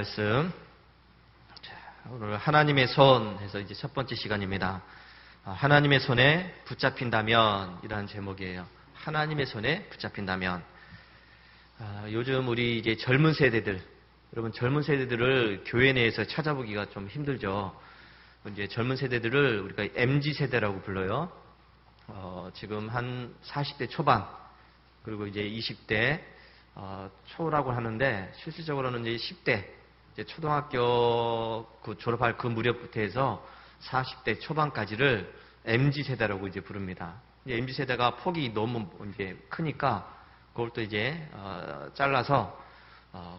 말씀. 오늘 하나님의 손 해서 이제 첫 번째 시간입니다. 하나님의 손에 붙잡힌다면 이라는 제목이에요. 하나님의 손에 붙잡힌다면. 요즘 우리 이제 젊은 세대들, 여러분 젊은 세대들을 교회 내에서 찾아보기가 좀 힘들죠. 이제 젊은 세대들을 우리가 MZ 세대라고 불러요. 지금 한 40대 초반 그리고 이제 20대 초라고 하는데 실질적으로는 이제 10대 이제 초등학교 졸업할 그 무렵부터 해서 40대 초반까지를 MZ 세대라고 이제 부릅니다. 이제 MZ 세대가 폭이 너무 이제 크니까 그걸 또 이제 잘라서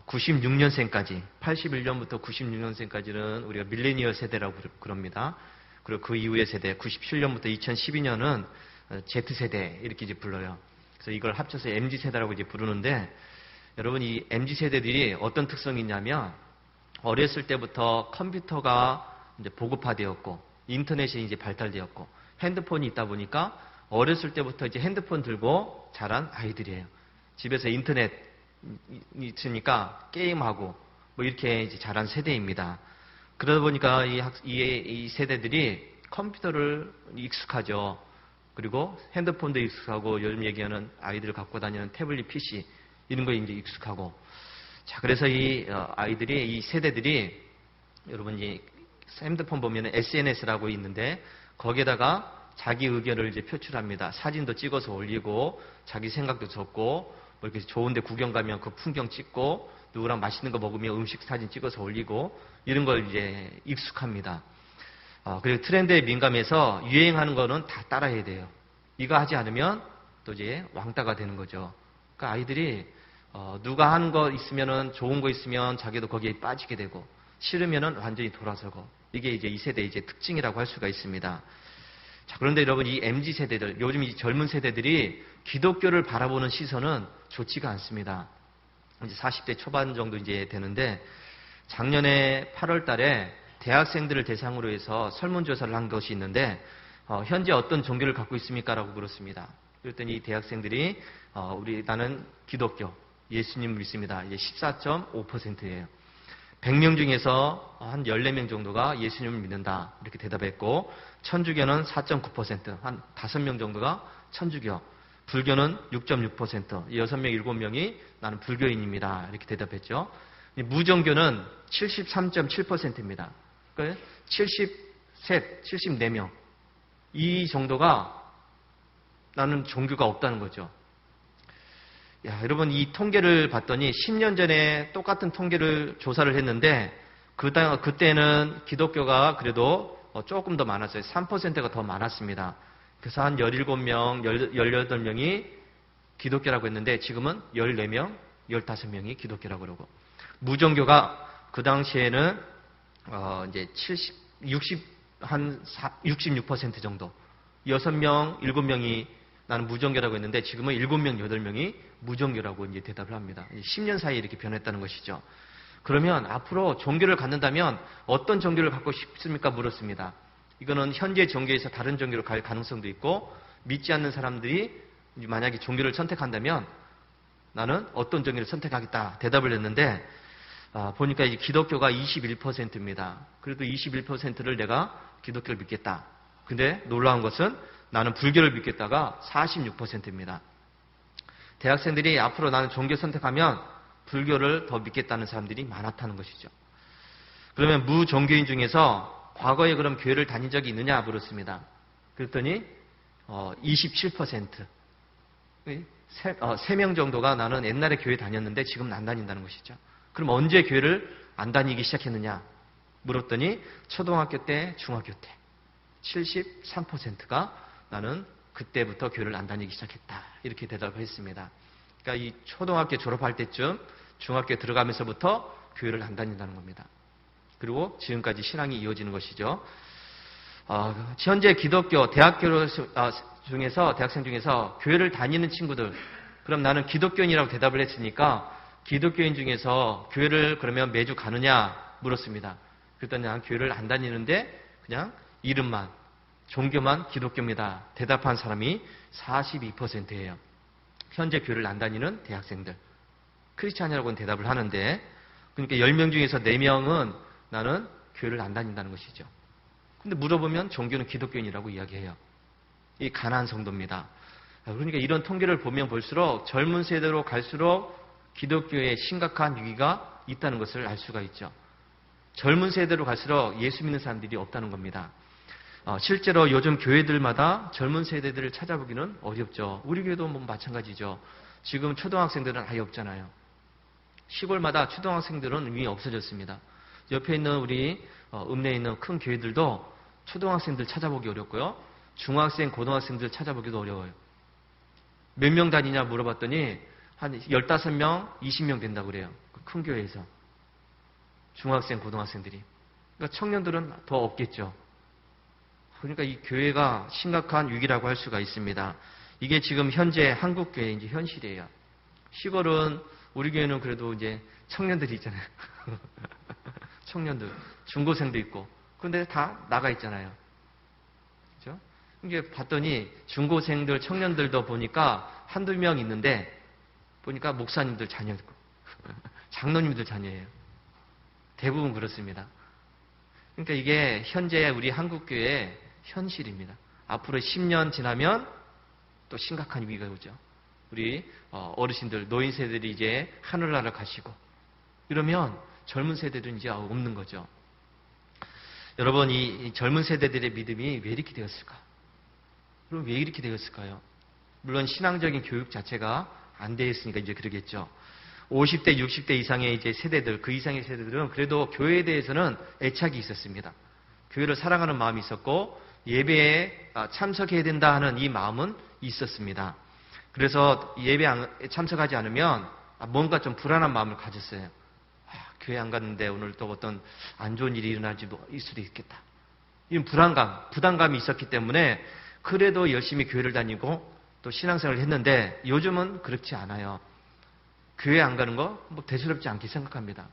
96년생까지 81년부터 96년생까지는 우리가 밀레니얼 세대라고 그럽니다. 그리고 그 이후의 세대 97년부터 2012년은 Z세대 이렇게 이제 불러요. 그래서 이걸 합쳐서 MZ세대라고 이제 부르는데 여러분 이 MZ세대들이 어떤 특성이 있냐면 어렸을 때부터 컴퓨터가 이제 보급화되었고 인터넷이 이제 발달되었고 핸드폰이 있다 보니까 어렸을 때부터 이제 핸드폰 들고 자란 아이들이에요. 집에서 인터넷 있으니까 게임하고 뭐 이렇게 이제 자란 세대입니다. 그러다 보니까 이 세대들이 컴퓨터를 익숙하죠. 그리고 핸드폰도 익숙하고 요즘 얘기하는 아이들 갖고 다니는 태블릿 PC 이런 거에 이제 익숙하고 자 그래서 이 아이들이 이 세대들이 여러분 이제 핸드폰 보면 SNS라고 있는데 거기에다가 자기 의견을 이제 표출합니다. 사진도 찍어서 올리고 자기 생각도 적고 뭐 이렇게 좋은데 구경 가면 그 풍경 찍고 누구랑 맛있는 거 먹으면 음식 사진 찍어서 올리고 이런 걸 이제 익숙합니다. 그리고 트렌드에 민감해서 유행하는 거는 다 따라해야 돼요. 이거 하지 않으면 또 이제 왕따가 되는 거죠. 그러니까 아이들이 누가 하는 거 있으면은 좋은 거 있으면 자기도 거기에 빠지게 되고 싫으면은 완전히 돌아서고 이게 이제 이 세대의 이제 특징이라고 할 수가 있습니다. 자, 그런데 여러분 이 MZ 세대들 요즘 이 젊은 세대들이 기독교를 바라보는 시선은 좋지가 않습니다. 이제 40대 초반 정도 이제 되는데 작년에 8월 달에 대학생들을 대상으로 해서 설문조사를 한 것이 있는데 현재 어떤 종교를 갖고 있습니까? 라고 물었습니다. 그랬더니 대학생들이 나는 기독교, 예수님 믿습니다. 이제 14.5%예요. 100명 중에서 한 14명 정도가 예수님을 믿는다. 이렇게 대답했고 천주교는 4.9%, 한 5명 정도가 천주교, 불교는 6.6%, 6명, 7명이 나는 불교인입니다. 이렇게 대답했죠. 무종교는 73.7%입니다. 그러니까 74명. 이 정도가 나는 종교가 없다는 거죠. 야, 여러분 이 통계를 봤더니 10년 전에 똑같은 통계를 조사를 했는데 그때는 기독교가 그래도 조금 더 많았어요. 3%가 더 많았습니다. 그래서 한 17명, 18명이 기독교라고 했는데 지금은 14명, 15명이 기독교라고 그러고 무종교가 그 당시에는 이제 66% 정도 6명, 7명이 나는 무종교라고 했는데 지금은 7명, 8명이 무종교라고 이제 대답을 합니다. 10년 사이에 이렇게 변했다는 것이죠. 그러면 앞으로 종교를 갖는다면 어떤 종교를 갖고 싶습니까? 물었습니다. 이거는 현재 종교에서 다른 종교로 갈 가능성도 있고 믿지 않는 사람들이 만약에 종교를 선택한다면 나는 어떤 종교를 선택하겠다 대답을 했는데 보니까 이제 기독교가 21%입니다. 그래도 21%를 내가 기독교를 믿겠다. 근데 놀라운 것은 나는 불교를 믿겠다가 46%입니다. 대학생들이 앞으로 나는 종교 선택하면 불교를 더 믿겠다는 사람들이 많았다는 것이죠. 그러면 무종교인 중에서 과거에 그럼 교회를 다닌 적이 있느냐 물었습니다. 그랬더니 27%. 3명 정도가 나는 옛날에 교회 다녔는데 지금은 안 다닌다는 것이죠. 그럼 언제 교회를 안 다니기 시작했느냐 물었더니 초등학교 때, 중학교 때 73%가 나는 그때부터 교회를 안 다니기 시작했다. 이렇게 대답을 했습니다. 그러니까 이 초등학교 졸업할 때쯤 중학교에 들어가면서부터 교회를 안 다닌다는 겁니다. 그리고 지금까지 신앙이 이어지는 것이죠. 현재 기독교 대학생 중에서 교회를 다니는 친구들 그럼 나는 기독교인이라고 대답을 했으니까 기독교인 중에서 교회를 그러면 매주 가느냐 물었습니다. 그랬더니 난 교회를 안 다니는데 그냥 이름만 종교만 기독교입니다. 대답한 사람이 42%예요. 현재 교회를 안 다니는 대학생들. 크리스찬이라고는 대답을 하는데 그러니까 10명 중에서 4명은 나는 교회를 안 다닌다는 것이죠. 근데 물어보면 종교는 기독교인이라고 이야기해요. 이 가난한 성도입니다. 그러니까 이런 통계를 보면 볼수록 젊은 세대로 갈수록 기독교에 심각한 위기가 있다는 것을 알 수가 있죠. 젊은 세대로 갈수록 예수 믿는 사람들이 없다는 겁니다. 실제로 요즘 교회들마다 젊은 세대들을 찾아보기는 어렵죠. 우리 교회도 뭐 마찬가지죠. 지금 초등학생들은 아예 없잖아요. 시골마다 초등학생들은 이미 없어졌습니다. 옆에 있는 우리 읍내에 있는 큰 교회들도 초등학생들 찾아보기 어렵고요. 중학생, 고등학생들 찾아보기도 어려워요. 몇 명 다니냐 물어봤더니 한 15명, 20명 된다고 그래요. 큰 교회에서. 중학생, 고등학생들이. 그러니까 청년들은 더 없겠죠. 그러니까 이 교회가 심각한 위기라고 할 수가 있습니다. 이게 지금 현재 한국 교회의 이제 현실이에요. 시골은 우리 교회는 그래도 이제 청년들이 있잖아요. 청년들, 중고생도 있고. 그런데 다 나가 있잖아요. 그죠? 이게 봤더니 중고생들, 청년들도 보니까 한두 명 있는데 보니까 목사님들 자녀고 장로님들 자녀예요. 대부분 그렇습니다. 그러니까 이게 현재 우리 한국교회의 현실입니다. 앞으로 10년 지나면 또 심각한 위기가 오죠. 우리 어르신들, 노인 세대들이 이제 하늘나라 가시고 이러면 젊은 세대들은 이제 없는 거죠. 여러분, 이 젊은 세대들의 믿음이 왜 이렇게 되었을까? 그럼 왜 이렇게 되었을까요? 물론 신앙적인 교육 자체가 안 되어 있으니까 이제 그러겠죠. 50대, 60대 이상의 이제 세대들, 그 이상의 세대들은 그래도 교회에 대해서는 애착이 있었습니다. 교회를 사랑하는 마음이 있었고 예배에 참석해야 된다 하는 이 마음은 있었습니다. 그래서 예배에 참석하지 않으면 뭔가 좀 불안한 마음을 가졌어요. 교회 안 갔는데 오늘 또 어떤 안 좋은 일이 일어날지도 있을 수도 있겠다. 이런 불안감, 부담감이 있었기 때문에 그래도 열심히 교회를 다니고 또 신앙생활을 했는데 요즘은 그렇지 않아요. 교회 안 가는 거 뭐 대수롭지 않게 생각합니다.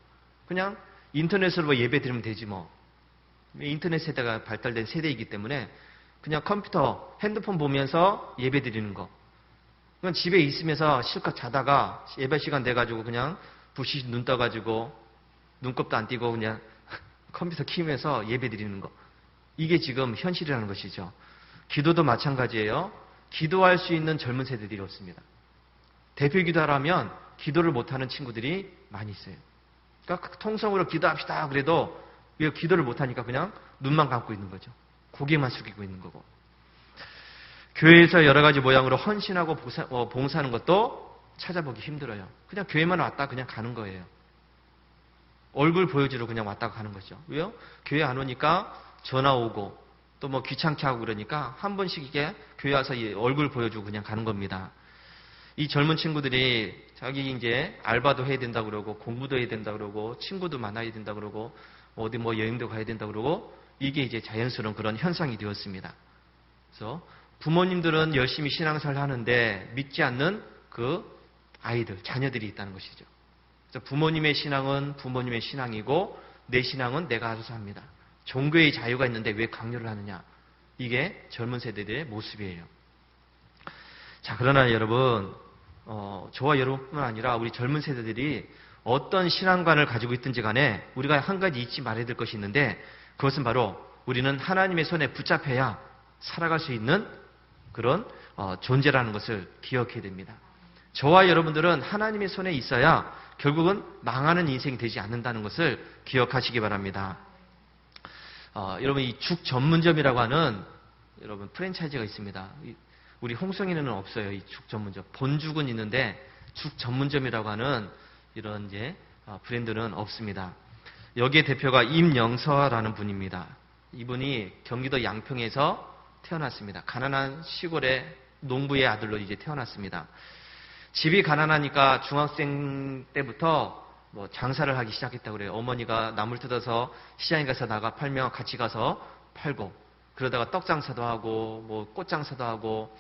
그냥 인터넷으로 뭐 예배 드리면 되지 뭐. 인터넷 세대가 발달된 세대이기 때문에 그냥 컴퓨터, 핸드폰 보면서 예배 드리는 거. 그냥 집에 있으면서 실컷 자다가 예배 시간 돼가지고 그냥 부시 눈 떠가지고 눈곱도 안 띄고 그냥 컴퓨터 키우면서 예배 드리는 거. 이게 지금 현실이라는 것이죠. 기도도 마찬가지예요. 기도할 수 있는 젊은 세대들이 없습니다. 대표 기도하라면 기도를 못하는 친구들이 많이 있어요. 그러니까 통성으로 기도합시다 그래도 왜 기도를 못하니까 그냥 눈만 감고 있는 거죠. 고개만 숙이고 있는 거고. 교회에서 여러 가지 모양으로 헌신하고 봉사하는 것도 찾아보기 힘들어요. 그냥 교회만 왔다 그냥 가는 거예요. 얼굴 보여주러 그냥 왔다가 가는 거죠. 왜요? 교회 안 오니까 전화 오고 또 뭐 귀찮게 하고 그러니까 한 번씩 이게 교회 와서 얼굴 보여주고 그냥 가는 겁니다. 이 젊은 친구들이 자기 이제 알바도 해야 된다 그러고 공부도 해야 된다 그러고 친구도 만나야 된다 그러고 어디 뭐 여행도 가야 된다 그러고 이게 이제 자연스러운 그런 현상이 되었습니다. 그래서 부모님들은 열심히 신앙생활 하는데 믿지 않는 그 아이들, 자녀들이 있다는 것이죠. 그래서 부모님의 신앙은 부모님의 신앙이고 내 신앙은 내가 알아서 합니다. 종교의 자유가 있는데 왜 강요를 하느냐. 이게 젊은 세대들의 모습이에요. 자, 그러나 여러분, 저와 여러분뿐만 아니라 우리 젊은 세대들이 어떤 신앙관을 가지고 있든지 간에 우리가 한 가지 잊지 말아야 될 것이 있는데 그것은 바로 우리는 하나님의 손에 붙잡혀야 살아갈 수 있는 그런 존재라는 것을 기억해야 됩니다. 저와 여러분들은 하나님의 손에 있어야 결국은 망하는 인생이 되지 않는다는 것을 기억하시기 바랍니다. 여러분, 이 죽 전문점이라고 하는 여러분 프랜차이즈가 있습니다. 우리 홍성에는 없어요. 이 죽 전문점. 본죽은 있는데 죽 전문점이라고 하는 이런 이제 브랜드는 없습니다. 여기에 대표가 임영서라는 분입니다. 이분이 경기도 양평에서 태어났습니다. 가난한 시골의 농부의 아들로 이제 태어났습니다. 집이 가난하니까 중학생 때부터 뭐 장사를 하기 시작했다고 그래요. 어머니가 나물 뜯어서 시장에 가서 나가 팔면 같이 가서 팔고 그러다가 떡 장사도 하고 뭐 꽃 장사도 하고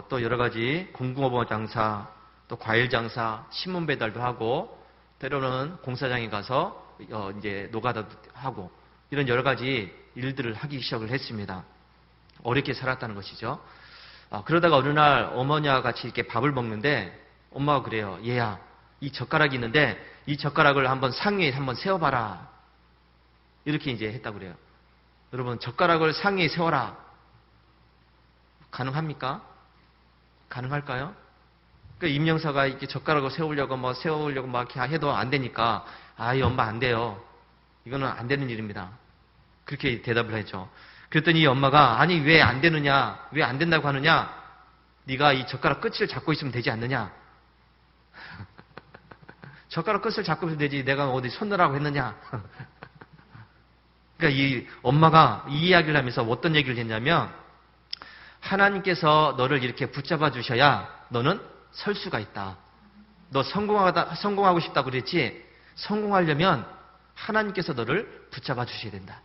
또 여러 가지 공공업원 장사 또 과일 장사 신문 배달도 하고 때로는 공사장에 가서 이제 노가다도 하고 이런 여러 가지 일들을 하기 시작을 했습니다. 어렵게 살았다는 것이죠. 그러다가 어느 날 어머니와 같이 이렇게 밥을 먹는데 엄마가 그래요. 얘야, 이 젓가락이 있는데 이 젓가락을 한번 상 위에 한번 세워봐라. 이렇게 이제 했다고 그래요. 여러분, 젓가락을 상 위에 세워라. 가능합니까? 가능할까요? 그러니까 임영사가 이렇게 젓가락을 세우려고 막 이렇게 해도 안 되니까, 이 엄마 안 돼요. 이거는 안 되는 일입니다. 그렇게 대답을 했죠. 그랬더니 이 엄마가, 아니, 왜 안 되느냐? 왜 안 된다고 하느냐? 네가 이 젓가락 끝을 잡고 있으면 되지 않느냐? 젓가락 끝을 잡고 있으면 되지. 내가 어디 손느라고 했느냐? 그러니까 이 엄마가 이 이야기를 하면서 어떤 얘기를 했냐면, 하나님께서 너를 이렇게 붙잡아 주셔야 너는 설 수가 있다. 너 성공하고 싶다고 그랬지? 성공하려면 하나님께서 너를 붙잡아 주셔야 된다.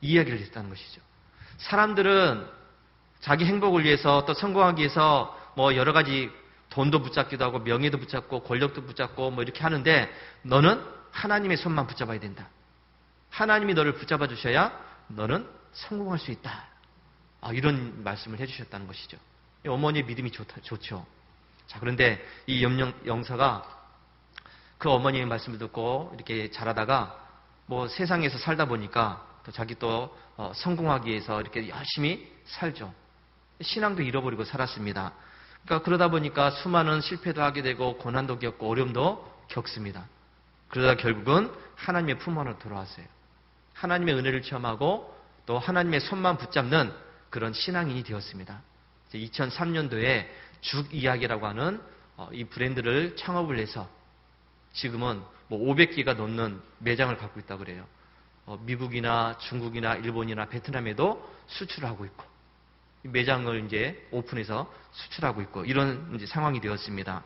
이 이야기를 했다는 것이죠. 사람들은 자기 행복을 위해서 또 성공하기 위해서 뭐 여러 가지 돈도 붙잡기도 하고 명예도 붙잡고 권력도 붙잡고 뭐 이렇게 하는데 너는 하나님의 손만 붙잡아야 된다. 하나님이 너를 붙잡아 주셔야 너는 성공할 수 있다. 이런 말씀을 해주셨다는 것이죠. 어머니의 믿음이 좋죠. 자, 그런데 이 영사가 그 어머니의 말씀을 듣고 이렇게 자라다가 뭐 세상에서 살다 보니까 또 자기 또 성공하기 위해서 이렇게 열심히 살죠. 신앙도 잃어버리고 살았습니다. 그러니까 그러다 보니까 수많은 실패도 하게 되고 고난도 겪고 어려움도 겪습니다. 그러다 결국은 하나님의 품 안으로 돌아왔어요. 하나님의 은혜를 체험하고 또 하나님의 손만 붙잡는 그런 신앙인이 되었습니다. 2003년도에 죽 이야기라고 하는 이 브랜드를 창업을 해서 지금은 뭐 500개가 넘는 매장을 갖고 있다고 그래요. 미국이나 중국이나 일본이나 베트남에도 수출을 하고 있고 매장을 이제 오픈해서 수출하고 있고 이런 이제 상황이 되었습니다.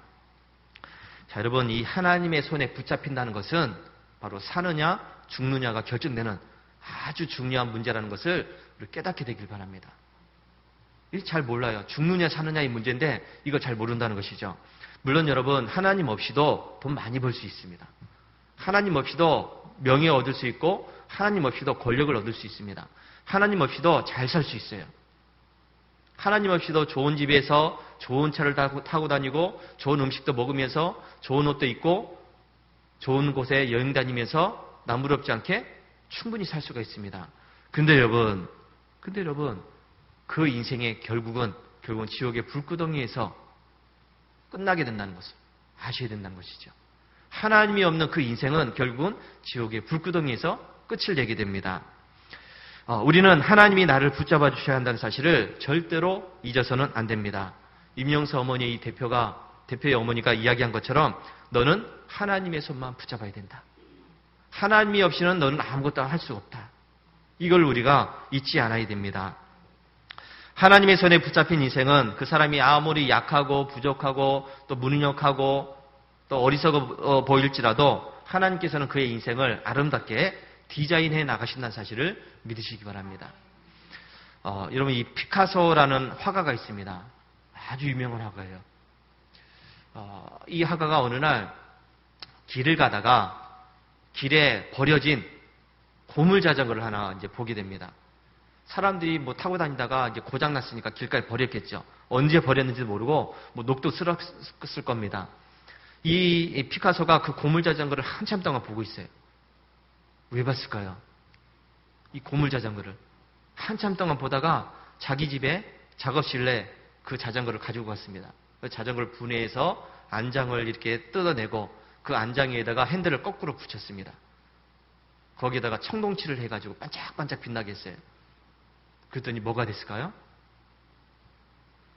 자, 여러분, 이 하나님의 손에 붙잡힌다는 것은 바로 사느냐 죽느냐가 결정되는 아주 중요한 문제라는 것을 깨닫게 되길 바랍니다. 이거 잘 몰라요. 죽느냐 사느냐의 문제인데 이걸 잘 모른다는 것이죠. 물론 여러분, 하나님 없이도 돈 많이 벌 수 있습니다. 하나님 없이도 명예 얻을 수 있고 하나님 없이도 권력을 얻을 수 있습니다. 하나님 없이도 잘 살 수 있어요. 하나님 없이도 좋은 집에서 좋은 차를 타고 다니고 좋은 음식도 먹으면서 좋은 옷도 입고 좋은 곳에 여행 다니면서 나무롭지 않게 충분히 살 수가 있습니다. 근데 여러분, 그 인생의 결국은 지옥의 불구덩이에서 끝나게 된다는 것을 아셔야 된다는 것이죠. 하나님이 없는 그 인생은 결국은 지옥의 불구덩이에서 끝을 내게 됩니다. 우리는 하나님이 나를 붙잡아 주셔야 한다는 사실을 절대로 잊어서는 안 됩니다. 임영서 어머니의 대표의 어머니가 이야기한 것처럼 너는 하나님의 손만 붙잡아야 된다. 하나님이 없이는 너는 아무것도 할 수 없다. 이걸 우리가 잊지 않아야 됩니다. 하나님의 손에 붙잡힌 인생은 그 사람이 아무리 약하고 부족하고 또 무능력하고 또 어리석어 보일지라도 하나님께서는 그의 인생을 아름답게 디자인해 나가신다는 사실을 믿으시기 바랍니다. 여러분, 이 피카소라는 화가가 있습니다. 아주 유명한 화가예요. 이 화가가 어느 날 길을 가다가 길에 버려진 고물 자전거를 하나 이제 보게 됩니다. 사람들이 뭐 타고 다니다가 이제 고장 났으니까 길가에 버렸겠죠. 언제 버렸는지도 모르고 뭐 녹도 쓸었을 겁니다. 이 피카소가 그 고물 자전거를 한참 동안 보고 있어요. 왜 봤을까요? 이 고물 자전거를 한참 동안 보다가 자기 집에 작업실에 그 자전거를 가지고 갔습니다. 그 자전거를 분해해서 안장을 이렇게 뜯어내고 그 안장 위에다가 핸들을 거꾸로 붙였습니다. 거기에다가 청동칠을 해가지고 반짝반짝 빛나게 했어요. 그랬더니 뭐가 됐을까요?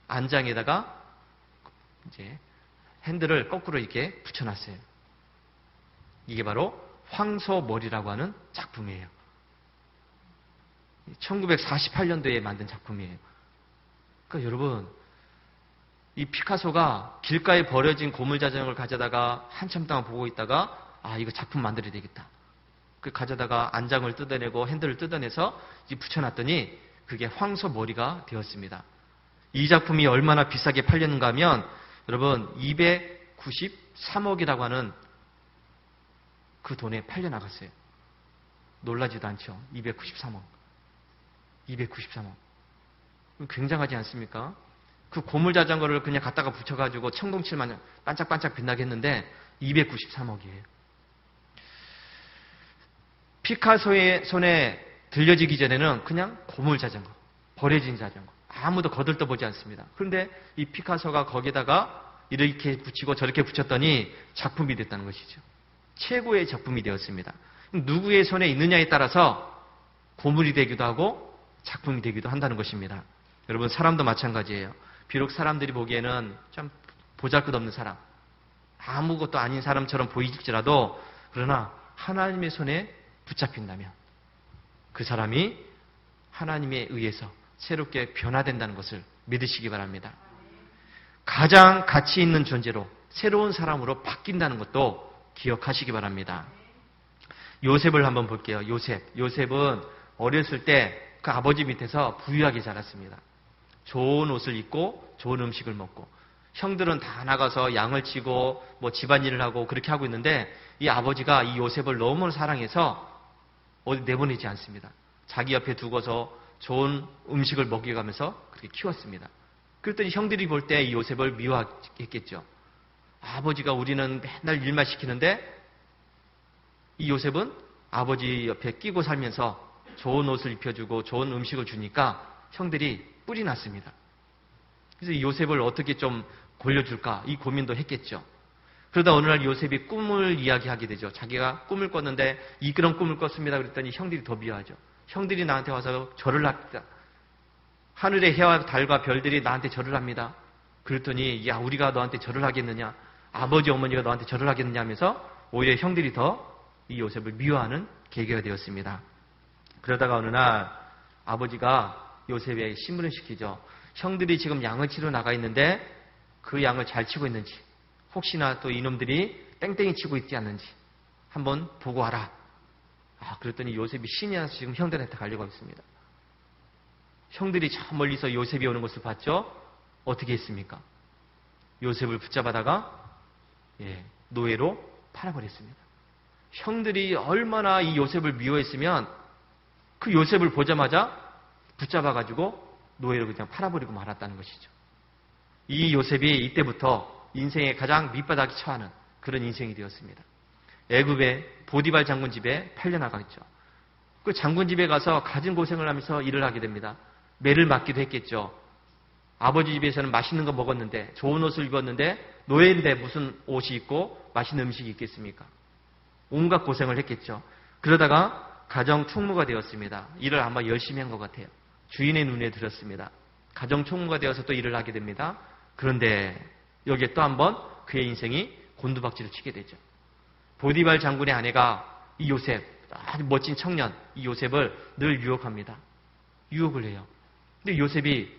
안장에다가 이제 핸들을 거꾸로 이렇게 붙여놨어요. 이게 바로 황소머리라고 하는 작품이에요. 1948년도에 만든 작품이에요. 그러니까 여러분, 이 피카소가 길가에 버려진 고물자전거를 가져다가 한참 동안 보고 있다가 이거 작품 만들어야 되겠다. 그 가져다가 안장을 뜯어내고 핸들을 뜯어내서 이제 붙여놨더니 그게 황소머리가 되었습니다. 이 작품이 얼마나 비싸게 팔렸는가 하면 여러분 293억이라고 하는 그 돈에 팔려나갔어요. 놀라지도 않죠. 293억. 굉장하지 않습니까? 그 고물자전거를 그냥 갖다가 붙여가지고 청동칠만 반짝반짝 빛나게 했는데 293억이에요. 피카소의 손에 들려지기 전에는 그냥 고물 자전거, 버려진 자전거, 아무도 거들떠보지 않습니다. 그런데 이 피카소가 거기다가 이렇게 붙이고 저렇게 붙였더니 작품이 됐다는 것이죠. 최고의 작품이 되었습니다. 누구의 손에 있느냐에 따라서 고물이 되기도 하고 작품이 되기도 한다는 것입니다. 여러분, 사람도 마찬가지예요. 비록 사람들이 보기에는 참 보잘것없는 사람, 아무것도 아닌 사람처럼 보일지라도 그러나 하나님의 손에 붙잡힌다면 그 사람이 하나님에 의해서 새롭게 변화된다는 것을 믿으시기 바랍니다. 가장 가치 있는 존재로 새로운 사람으로 바뀐다는 것도 기억하시기 바랍니다. 요셉을 한번 볼게요. 요셉은 어렸을 때 그 아버지 밑에서 부유하게 자랐습니다. 좋은 옷을 입고 좋은 음식을 먹고, 형들은 다 나가서 양을 치고 뭐 집안일을 하고 그렇게 하고 있는데 이 아버지가 이 요셉을 너무 사랑해서 어디 내보내지 않습니다. 자기 옆에 두고서 좋은 음식을 먹여가면서 그렇게 키웠습니다. 그랬더니 형들이 볼 때 이 요셉을 미워했겠죠. 아버지가 우리는 맨날 일만 시키는데 이 요셉은 아버지 옆에 끼고 살면서 좋은 옷을 입혀주고 좋은 음식을 주니까 형들이 뿔이 났습니다. 그래서 이 요셉을 어떻게 좀 골려줄까 이 고민도 했겠죠. 그러다 어느 날 요셉이 꿈을 이야기하게 되죠. 자기가 꿈을 꿨는데 그런 꿈을 꿨습니다. 그랬더니 형들이 더 미워하죠. 형들이 나한테 와서 절을 합니다. 하늘의 해와 달과 별들이 나한테 절을 합니다. 그랬더니 야, 우리가 너한테 절을 하겠느냐, 아버지 어머니가 너한테 절을 하겠느냐 하면서 오히려 형들이 더 이 요셉을 미워하는 계기가 되었습니다. 그러다가 어느 날 아버지가 요셉에게 신문을 시키죠. 형들이 지금 양을 치러 나가 있는데 그 양을 잘 치고 있는지, 혹시나 또 이놈들이 땡땡이 치고 있지 않는지 한번 보고 와라. 그랬더니 요셉이 신이 나서 지금 형들한테 가려고 했습니다. 형들이 저 멀리서 요셉이 오는 것을 봤죠. 어떻게 했습니까? 요셉을 붙잡아다가 노예로 팔아버렸습니다. 형들이 얼마나 이 요셉을 미워했으면 그 요셉을 보자마자 붙잡아가지고 노예로 그냥 팔아버리고 말았다는 것이죠. 이 요셉이 이때부터 인생의 가장 밑바닥에 처하는 그런 인생이 되었습니다. 애굽의 보디발 장군 집에 팔려나가겠죠. 그 장군 집에 가서 갖은 고생을 하면서 일을 하게 됩니다. 매를 맞기도 했겠죠. 아버지 집에서는 맛있는 거 먹었는데, 좋은 옷을 입었는데 노예인데 무슨 옷이 있고 맛있는 음식이 있겠습니까? 온갖 고생을 했겠죠. 그러다가 가정 총무가 되었습니다. 일을 아마 열심히 한 것 같아요. 주인의 눈에 들었습니다. 가정 총무가 되어서 또 일을 하게 됩니다. 그런데 여기에 또 한 번 그의 인생이 곤두박질을 치게 되죠. 보디발 장군의 아내가 이 요셉, 아주 멋진 청년 이 요셉을 늘 유혹합니다. 유혹을 해요. 근데 요셉이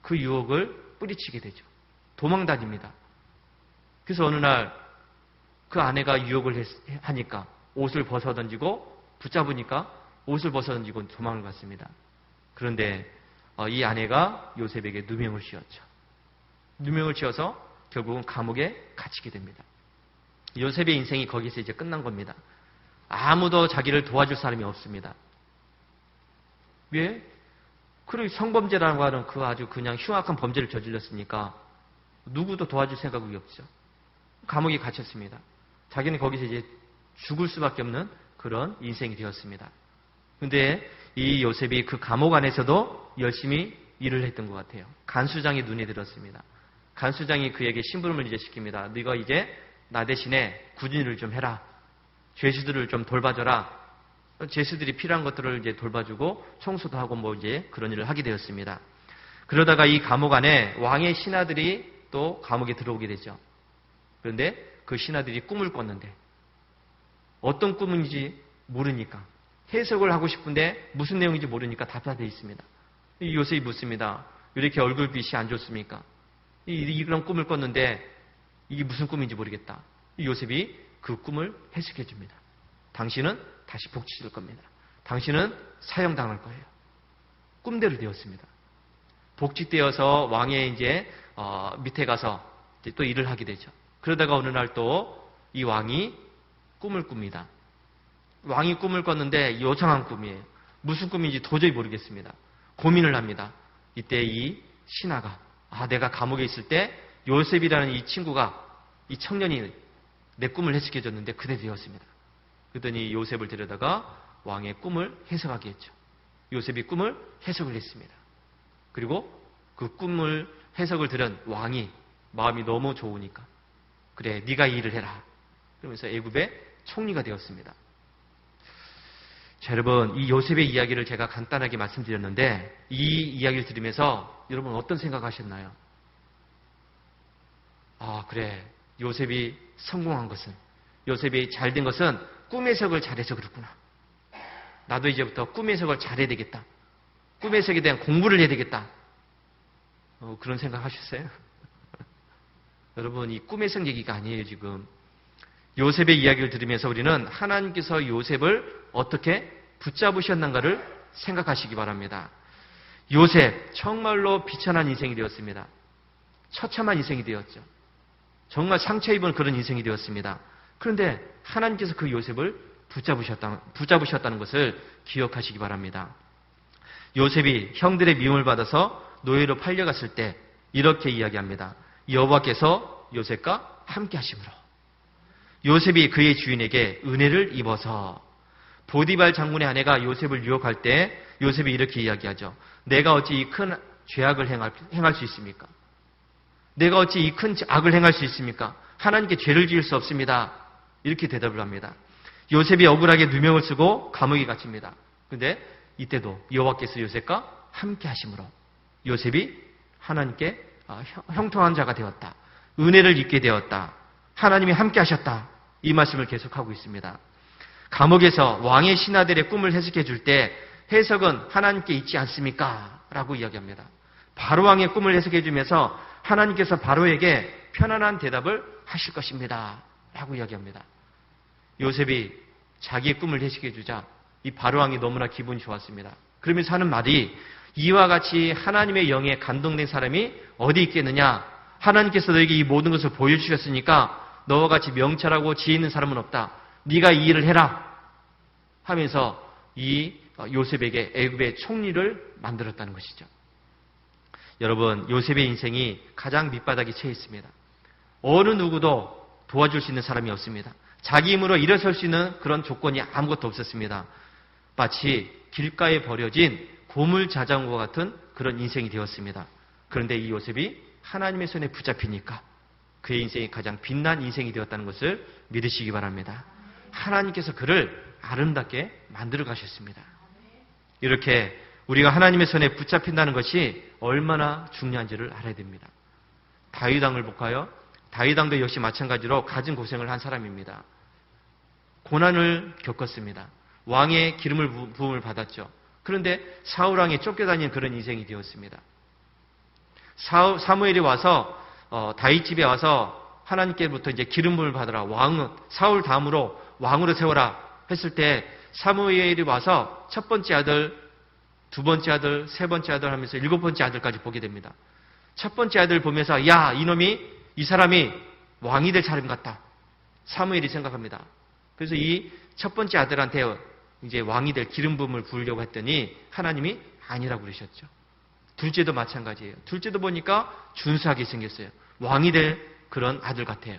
그 유혹을 뿌리치게 되죠. 도망다닙니다. 그래서 어느 날 그 아내가 유혹을 하니까 옷을 벗어던지고, 붙잡으니까 옷을 벗어던지고 도망을 갔습니다. 그런데 이 아내가 요셉에게 누명을 씌웠죠. 누명을 씌워서 결국은 감옥에 갇히게 됩니다. 요셉의 인생이 거기서 이제 끝난 겁니다. 아무도 자기를 도와줄 사람이 없습니다. 왜? 그리고 성범죄라고 하는 그 아주 그냥 흉악한 범죄를 저질렀으니까 누구도 도와줄 생각이 없죠. 감옥에 갇혔습니다. 자기는 거기서 이제 죽을 수밖에 없는 그런 인생이 되었습니다. 그런데 이 요셉이 그 감옥 안에서도 열심히 일을 했던 것 같아요. 간수장이 눈에 들었습니다. 간수장이 그에게 심부름을 이제 시킵니다. 네가 이제 나 대신에 굳은 일을 좀 해라. 죄수들을 좀 돌봐줘라. 죄수들이 필요한 것들을 이제 돌봐주고 청소도 하고 뭐 이제 그런 일을 하게 되었습니다. 그러다가 이 감옥 안에 왕의 신하들이 또 감옥에 들어오게 되죠. 그런데 그 신하들이 꿈을 꿨는데 어떤 꿈인지 모르니까, 해석을 하고 싶은데 무슨 내용인지 모르니까 답답해 있습니다. 이 요셉이 묻습니다. 왜 이렇게 얼굴빛이 안 좋습니까? 이런 꿈을 꿨는데 이게 무슨 꿈인지 모르겠다. 이 요셉이 그 꿈을 해석해 줍니다. 당신은 다시 복직될 겁니다. 당신은 사형당할 거예요. 꿈대로 되었습니다. 복직되어서 왕의 이제 밑에 가서 이제 또 일을 하게 되죠. 그러다가 어느 날 또 이 왕이 꿈을 꿉니다. 왕이 꿈을 꿨는데 요상한 꿈이에요. 무슨 꿈인지 도저히 모르겠습니다. 고민을 합니다. 이때 이 신하가 내가 감옥에 있을 때 요셉이라는 이 친구가, 이 청년이 내 꿈을 해석해 줬는데 그대 되었습니다. 그랬더니 요셉을 데려다가 왕의 꿈을 해석하게 했죠. 요셉이 꿈을 해석을 했습니다. 그리고 그 꿈을 해석을 들은 왕이 마음이 너무 좋으니까 그래 네가 이 일을 해라. 그러면서 애굽의 총리가 되었습니다. 자, 여러분 이 요셉의 이야기를 제가 간단하게 말씀드렸는데 이 이야기를 들으면서 여러분 어떤 생각하셨나요? 아 그래 요셉이 성공한 것은 요셉이 잘된 것은 꿈 해석을 잘해서 그렇구나. 나도 이제부터 꿈 해석을 잘해야 되겠다. 꿈 해석에 대한 공부를 해야 되겠다. 그런 생각 하셨어요? 여러분 이 꿈 해석 얘기가 아니에요 지금. 요셉의 이야기를 들으면서 우리는 하나님께서 요셉을 어떻게 붙잡으셨는가를 생각하시기 바랍니다. 요셉 정말로 비천한 인생이 되었습니다. 처참한 인생이 되었죠. 정말 상처 입은 그런 인생이 되었습니다. 그런데 하나님께서 그 요셉을 붙잡으셨다는 것을 기억하시기 바랍니다. 요셉이 형들의 미움을 받아서 노예로 팔려갔을 때 이렇게 이야기합니다. 여호와께서 요셉과 함께 하심으로 요셉이 그의 주인에게 은혜를 입어서 보디발 장군의 아내가 요셉을 유혹할 때 요셉이 이렇게 이야기하죠. 내가 어찌 이 큰 죄악을 행할 수 있습니까? 내가 어찌 이 큰 악을 행할 수 있습니까? 하나님께 죄를 지을 수 없습니다. 이렇게 대답을 합니다. 요셉이 억울하게 누명을 쓰고 감옥에 갇힙니다. 그런데 이때도 여호와께서 요셉과 함께 하심으로 요셉이 하나님께 형통한 자가 되었다. 은혜를 입게 되었다. 하나님이 함께 하셨다. 이 말씀을 계속하고 있습니다. 감옥에서 왕의 신하들의 꿈을 해석해 줄 때 해석은 하나님께 있지 않습니까? 라고 이야기합니다. 바로왕의 꿈을 해석해 주면서 하나님께서 바로에게 편안한 대답을 하실 것입니다. 라고 이야기합니다. 요셉이 자기의 꿈을 해석해 주자 이 바로왕이 너무나 기분이 좋았습니다. 그러면서 하는 말이 이와 같이 하나님의 영에 감동된 사람이 어디 있겠느냐? 하나님께서 너에게 이 모든 것을 보여주셨으니까 너와 같이 명철하고 지혜 있는 사람은 없다. 네가 이 일을 해라. 하면서 이 요셉에게 애굽의 총리를 만들었다는 것이죠. 여러분 요셉의 인생이 가장 밑바닥에 처해 있습니다. 어느 누구도 도와줄 수 있는 사람이 없습니다. 자기 힘으로 일어설 수 있는 그런 조건이 아무것도 없었습니다. 마치 길가에 버려진 고물자전거 같은 그런 인생이 되었습니다. 그런데 이 요셉이 하나님의 손에 붙잡히니까 그의 인생이 가장 빛난 인생이 되었다는 것을 믿으시기 바랍니다. 하나님께서 그를 아름답게 만들어 가셨습니다. 이렇게 우리가 하나님의 손에 붙잡힌다는 것이 얼마나 중요한지를 알아야 됩니다. 다윗 왕을 볼까요? 다윗 왕도 역시 마찬가지로 가진 고생을 한 사람입니다. 고난을 겪었습니다. 왕의 기름을 부음을 받았죠. 그런데 사울 왕에 쫓겨다니는 그런 인생이 되었습니다. 사무엘이 와서 다윗 집에 와서 하나님께부터 이제 기름 부음을 받으라. 왕은 사울 다음으로 왕으로 세워라 했을 때 사무엘이 와서 첫 번째 아들, 두 번째 아들, 세 번째 아들 하면서 일곱 번째 아들까지 보게 됩니다. 첫 번째 아들 보면서 야 이 사람이 왕이 될 사람 같다. 사무엘이 생각합니다. 그래서 이 첫 번째 아들한테 이제 왕이 될 기름 부음을 부으려고 했더니 하나님이 아니라고 그러셨죠. 둘째도 마찬가지예요. 둘째도 보니까 준수하게 생겼어요. 왕이 될 그런 아들 같아요.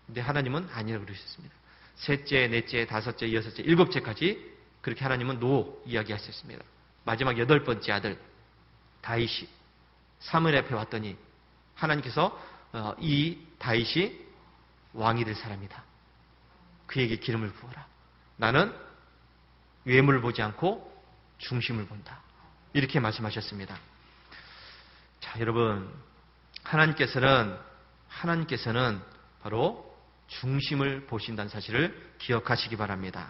근데 하나님은 아니라고 그러셨습니다. 셋째, 넷째, 다섯째, 여섯째, 일곱째까지 그렇게 하나님은 노 이야기하셨습니다. 마지막 여덟 번째 아들 다윗이 사무엘 앞에 왔더니 하나님께서 이 다윗이 왕이 될 사람이다. 그에게 기름을 부어라. 나는 외모를 보지 않고 중심을 본다. 이렇게 말씀하셨습니다. 자, 여러분 하나님께서는 바로 중심을 보신다는 사실을 기억하시기 바랍니다.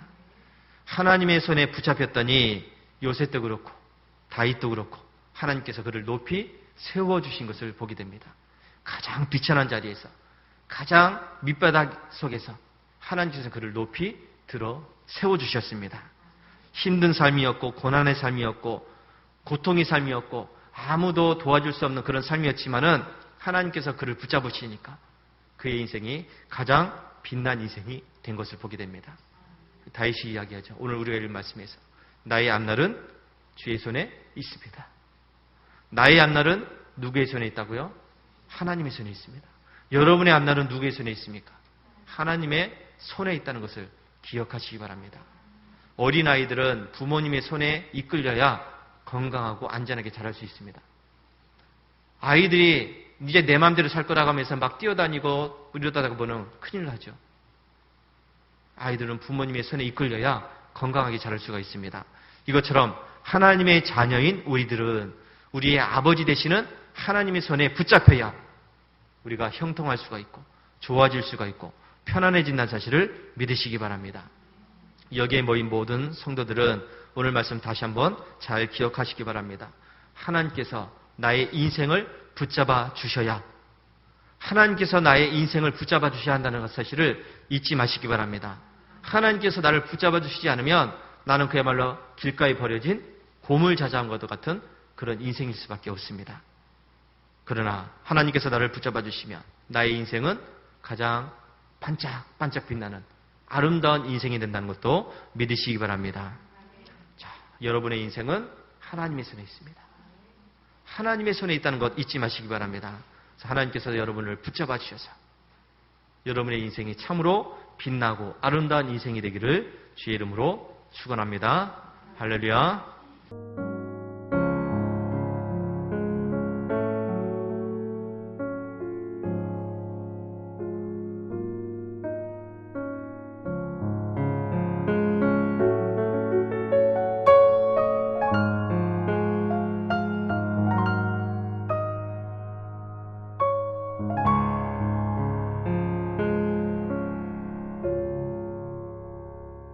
하나님의 손에 붙잡혔더니 요셉도 그렇고 다윗도 그렇고 하나님께서 그를 높이 세워주신 것을 보게 됩니다. 가장 비천한 자리에서 가장 밑바닥 속에서 하나님께서 그를 높이 들어 세워주셨습니다. 힘든 삶이었고 고난의 삶이었고 고통의 삶이었고 아무도 도와줄 수 없는 그런 삶이었지만은 하나님께서 그를 붙잡으시니까 그의 인생이 가장 빛난 인생이 된 것을 보게 됩니다. 다윗이 이야기하죠. 오늘 우리가 읽은 말씀에서 나의 앞날은 주의 손에 있습니다. 나의 앞날은 누구의 손에 있다고요? 하나님의 손에 있습니다. 여러분의 앞날은 누구의 손에 있습니까? 하나님의 손에 있다는 것을 기억하시기 바랍니다. 어린아이들은 부모님의 손에 이끌려야 건강하고 안전하게 자랄 수 있습니다. 아이들이 이제 내 마음대로 살 거라고 하면서 막 뛰어다니고 이러다가 보면 큰일 나죠. 아이들은 부모님의 손에 이끌려야 건강하게 자랄 수가 있습니다. 이것처럼 하나님의 자녀인 우리들은 우리의 아버지 되시는 하나님의 손에 붙잡혀야 우리가 형통할 수가 있고 좋아질 수가 있고 편안해진다는 사실을 믿으시기 바랍니다. 여기에 모인 모든 성도들은 오늘 말씀 다시 한번 잘 기억하시기 바랍니다. 하나님께서 나의 인생을 붙잡아 주셔야, 하나님께서 나의 인생을 붙잡아 주셔야 한다는 사실을 잊지 마시기 바랍니다. 하나님께서 나를 붙잡아 주시지 않으면 나는 그야말로 길가에 버려진 고물자자한과도 같은 그런 인생일 수밖에 없습니다. 그러나 하나님께서 나를 붙잡아 주시면 나의 인생은 가장 반짝반짝 빛나는 아름다운 인생이 된다는 것도 믿으시기 바랍니다. 자, 여러분의 인생은 하나님의 손에 있습니다. 하나님의 손에 있다는 것 잊지 마시기 바랍니다. 하나님께서 여러분을 붙잡아 주셔서 여러분의 인생이 참으로 빛나고 아름다운 인생이 되기를 주의 이름으로 축원합니다. 할렐루야.